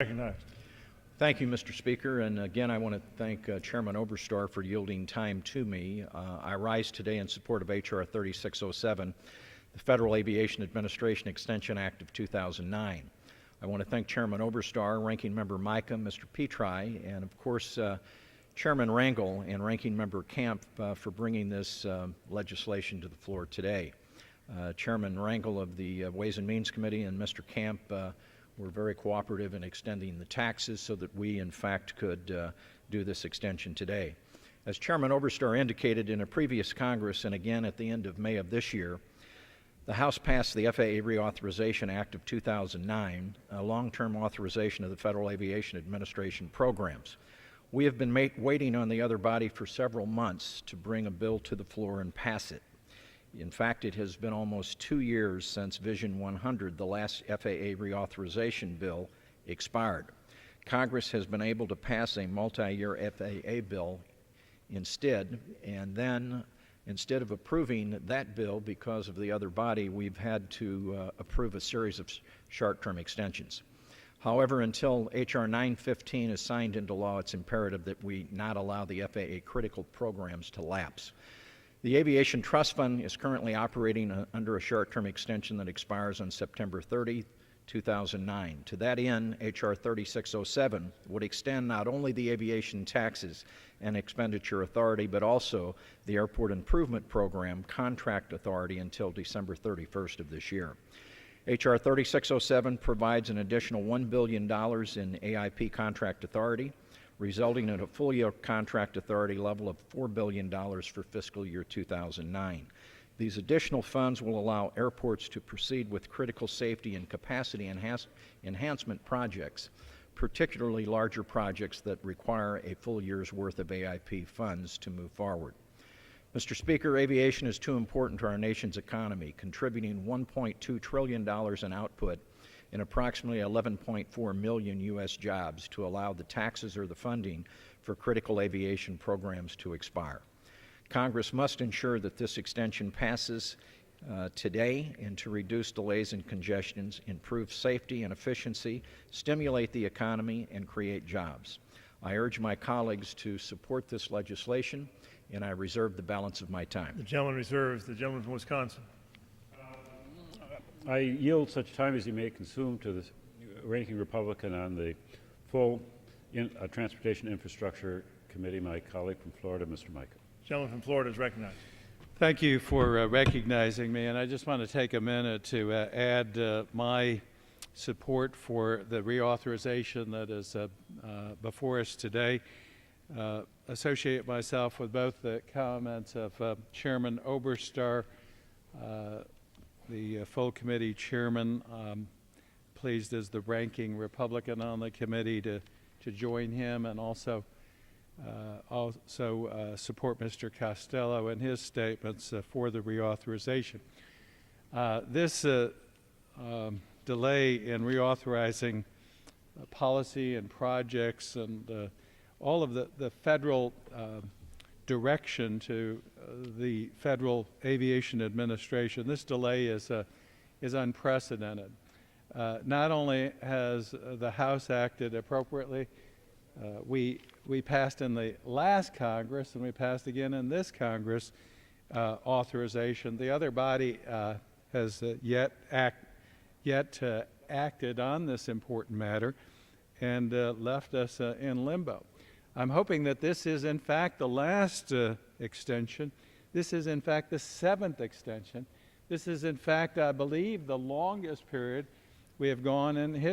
Recognized. Thank you, Mr. Speaker, and again I want to thank Chairman Oberstar for yielding time to me. I rise today in support of H.R. 3607, the Federal Aviation Administration Extension Act of 2009. I want to thank Chairman Oberstar, Ranking Member Micah, Mr. Petri, and of course Chairman Rangel and Ranking Member Camp for bringing this legislation to the floor today. Chairman Rangel of the Ways and Means Committee and Mr. Camp were very cooperative in extending the taxes so that we, in fact, could do this extension today. As Chairman Oberstar indicated in a previous Congress and again at the end of May of this year, the House passed the FAA Reauthorization Act of 2009, a long-term authorization of the Federal Aviation Administration programs. We have been waiting on the other body for several months to bring a bill to the floor and pass it. In fact, it has been almost 2 years since Vision 100, the last FAA reauthorization bill, expired. Congress has been able to pass a multi-year FAA bill instead, and then instead of approving that bill because of the other body, we've had to approve a series of short-term extensions. However, until H.R. 915 is signed into law, it's imperative that we not allow the FAA critical programs to lapse. The Aviation Trust Fund is currently operating under a short-term extension that expires on September 30, 2009. To that end, H.R. 3607 would extend not only the aviation taxes and expenditure authority, but also the Airport Improvement Program contract authority until December 31st of this year. H.R. 3607 provides an additional $1 billion in AIP contract authority, resulting in a full-year contract authority level of $4 billion for fiscal year 2009. These additional funds will allow airports to proceed with critical safety and capacity enhancement projects, particularly larger projects that require a full year's worth of AIP funds to move forward. Mr. Speaker, aviation is too important to our nation's economy, contributing $1.2 trillion in output in approximately 11.4 million U.S. jobs to allow the taxes or the funding for critical aviation programs to expire. Congress must ensure that this extension passes today and to reduce delays and congestions, improve safety and efficiency, stimulate the economy, and create jobs. I urge my colleagues to support this legislation, and I reserve the balance of my time. The gentleman reserves. The gentleman from Wisconsin. I yield such time as he may consume to the ranking Republican on the full Transportation Infrastructure Committee, my colleague from Florida, Mr. Micah. Gentleman from Florida is recognized. Thank you for recognizing me, and I just want to take a minute to add my support for the reauthorization that is before us today. Associate myself with both the comments of Chairman Oberstar, the full committee chairman, pleased as the ranking Republican on the committee to join him, and also support Mr. Costello in his statements for the reauthorization. This delay in reauthorizing policy and projects and all of the federal direction to the Federal Aviation Administration, this delay is unprecedented. Not only has the House acted appropriately, we passed in the last Congress and we passed again in this Congress authorization. The other body has yet acted on this important matter and left us in limbo. I'm hoping that this is in fact the last extension. This is in fact the 7th extension. This is in fact, I believe, the longest period we have gone in history.